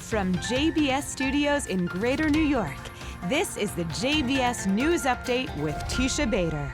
From JBS Studios in Greater New York, this is the JBS News Update with Teisha Bader.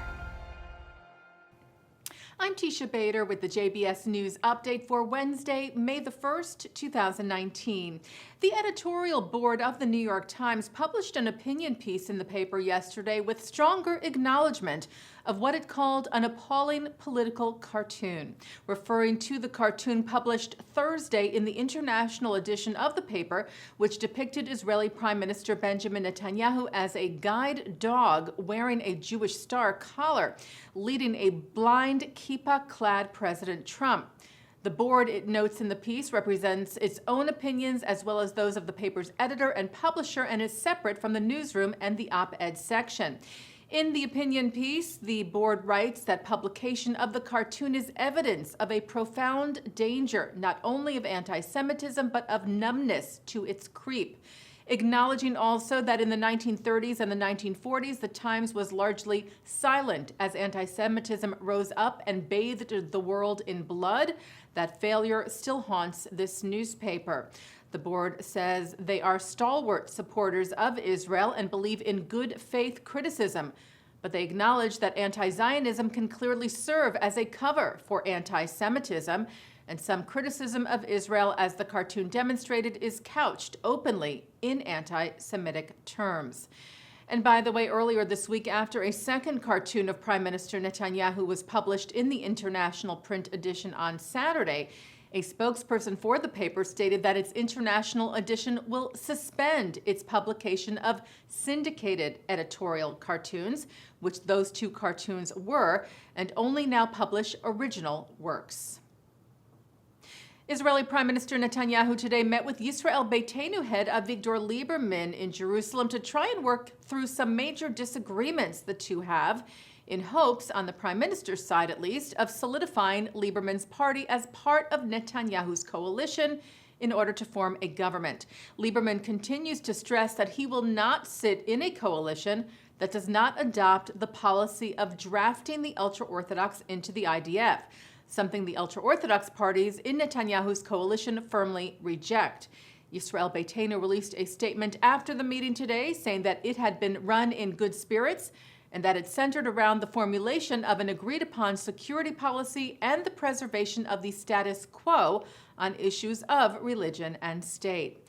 I'm Teisha Bader with the JBS News Update for Wednesday, May the 1st, 2019. The editorial board of the New York Times published an opinion piece in the paper yesterday with stronger acknowledgement of what it called an appalling political cartoon, referring to the cartoon published Thursday in the international edition of the paper, which depicted Israeli Prime Minister Benjamin Netanyahu as a guide dog wearing a Jewish star collar, leading a blind kippah-clad President Trump. The board, it notes in the piece, represents its own opinions as well as those of the paper's editor and publisher and is separate from the newsroom and the op-ed section. In the opinion piece, the board writes that publication of the cartoon is evidence of a profound danger, not only of anti-Semitism, but of numbness to its creep. Acknowledging also that in the 1930s and the 1940s, the Times was largely silent as anti-Semitism rose up and bathed the world in blood. That failure still haunts this newspaper. The board says they are stalwart supporters of Israel and believe in good faith criticism, but they acknowledge that anti-Zionism can clearly serve as a cover for anti-Semitism, and some criticism of Israel, as the cartoon demonstrated, is couched openly in anti-Semitic terms. And by the way, earlier this week, after a second cartoon of Prime Minister Netanyahu was published in the international print edition on Saturday, a spokesperson for the paper stated that its international edition will suspend its publication of syndicated editorial cartoons, which those two cartoons were, and only now publish original works. Israeli Prime Minister Netanyahu today met with Yisrael Beitenu head Avigdor Lieberman in Jerusalem to try and work through some major disagreements the two have, in hopes, on the Prime Minister's side at least, of solidifying Lieberman's party as part of Netanyahu's coalition in order to form a government. Lieberman continues to stress that he will not sit in a coalition that does not adopt the policy of drafting the ultra-Orthodox into the IDF, something the ultra-Orthodox parties in Netanyahu's coalition firmly reject. Yisrael Beitenu released a statement after the meeting today saying that it had been run in good spirits and that it centered around the formulation of an agreed-upon security policy and the preservation of the status quo on issues of religion and state.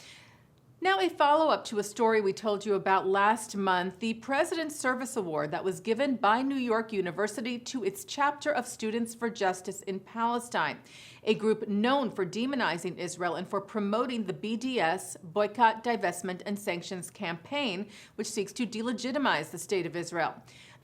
Now, a follow-up to a story we told you about last month, the President's Service Award that was given by New York University to its chapter of Students for Justice in Palestine, a group known for demonizing Israel and for promoting the BDS, Boycott, Divestment, and Sanctions campaign, which seeks to delegitimize the State of Israel.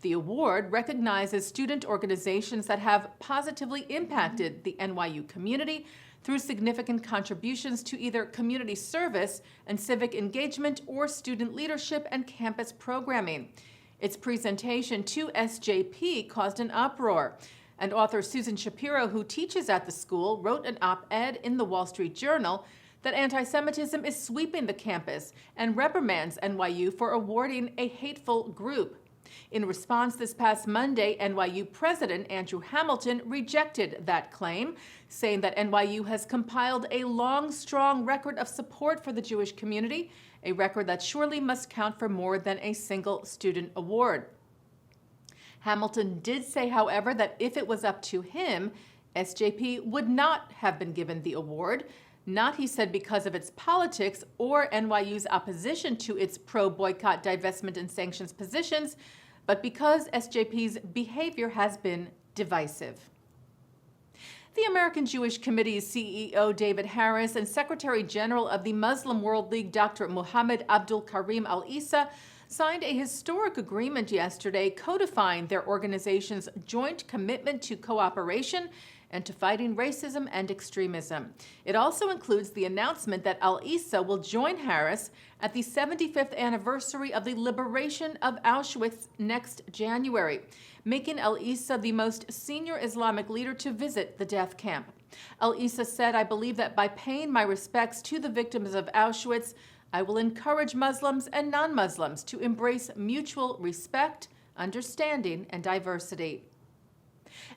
The award recognizes student organizations that have positively impacted the NYU community through significant contributions to either community service and civic engagement or student leadership and campus programming. Its presentation to SJP caused an uproar, and author Susan Shapiro, who teaches at the school, wrote an op-ed in the Wall Street Journal that anti-Semitism is sweeping the campus and reprimands NYU for awarding a hateful group. In response, this past Monday, NYU President Andrew Hamilton rejected that claim, saying that NYU has compiled a long, strong record of support for the Jewish community, a record that surely must count for more than a single student award. Hamilton did say, however, that if it was up to him, SJP would not have been given the award, not, he said, because of its politics or NYU's opposition to its pro-boycott, divestment, and sanctions positions, but because SJP's behavior has been divisive. The American Jewish Committee's CEO David Harris and Secretary General of the Muslim World League Dr. Mohammed Abdul Karim Al-Issa signed a historic agreement yesterday codifying their organization's joint commitment to cooperation and to fighting racism and extremism. It also includes the announcement that Al-Issa will join Harris at the 75th anniversary of the liberation of Auschwitz next January, making Al-Issa the most senior Islamic leader to visit the death camp. Al-Issa said, "I believe that by paying my respects to the victims of Auschwitz, I will encourage Muslims and non-Muslims to embrace mutual respect, understanding, and diversity."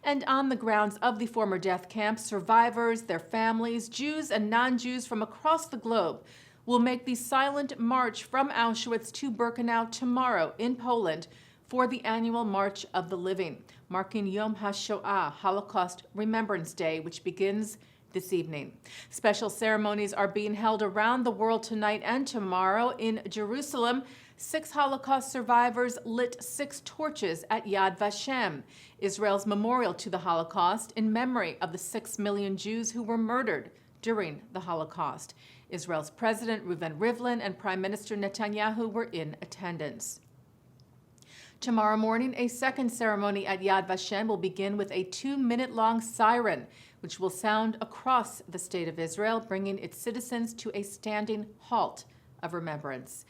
And on the grounds of the former death camp, survivors, their families, Jews and non-Jews from across the globe will make the silent march from Auschwitz to Birkenau tomorrow in Poland for the annual March of the Living, marking Yom HaShoah, Holocaust Remembrance Day, which begins this evening. Special ceremonies are being held around the world tonight and tomorrow. In Jerusalem, 6 Holocaust survivors lit 6 torches at Yad Vashem, Israel's memorial to the Holocaust, in memory of the 6 million Jews who were murdered during the Holocaust. Israel's President Reuven Rivlin and Prime Minister Netanyahu were in attendance. Tomorrow morning, a second ceremony at Yad Vashem will begin with a 2-minute-long siren, which will sound across the state of Israel, bringing its citizens to a standing halt of remembrance.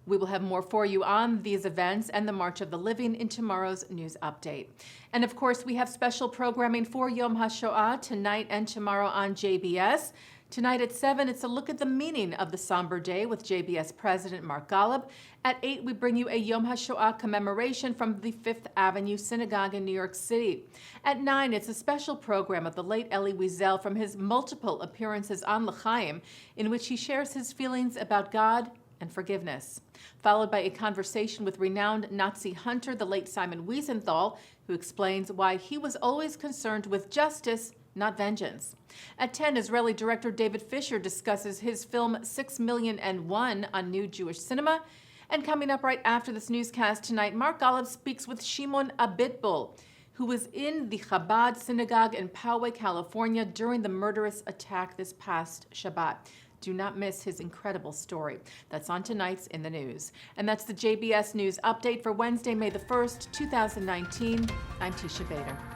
We will have more for you on these events and the March of the Living in tomorrow's news update. And of course, we have special programming for Yom HaShoah tonight and tomorrow on JBS. Tonight at 7, it's a look at the meaning of the somber day with JBS President Mark Golub. At 8, we bring you a Yom HaShoah commemoration from the 5th Avenue Synagogue in New York City. At 9, it's a special program of the late Elie Wiesel from his multiple appearances on L'Chaim, in which he shares his feelings about God and forgiveness, followed by a conversation with renowned Nazi hunter, the late Simon Wiesenthal, who explains why he was always concerned with justice, not vengeance. At 10, Israeli director David Fisher discusses his film 6,000,001 on New Jewish Cinema. And coming up right after this newscast tonight, Mark Golub speaks with Shimon Abitbol, who was in the Chabad synagogue in Poway, California during the murderous attack this past Shabbat. Do not miss his incredible story. That's on tonight's In the News. And that's the JBS News Update for Wednesday, May the 1st, 2019. I'm Teisha Bader.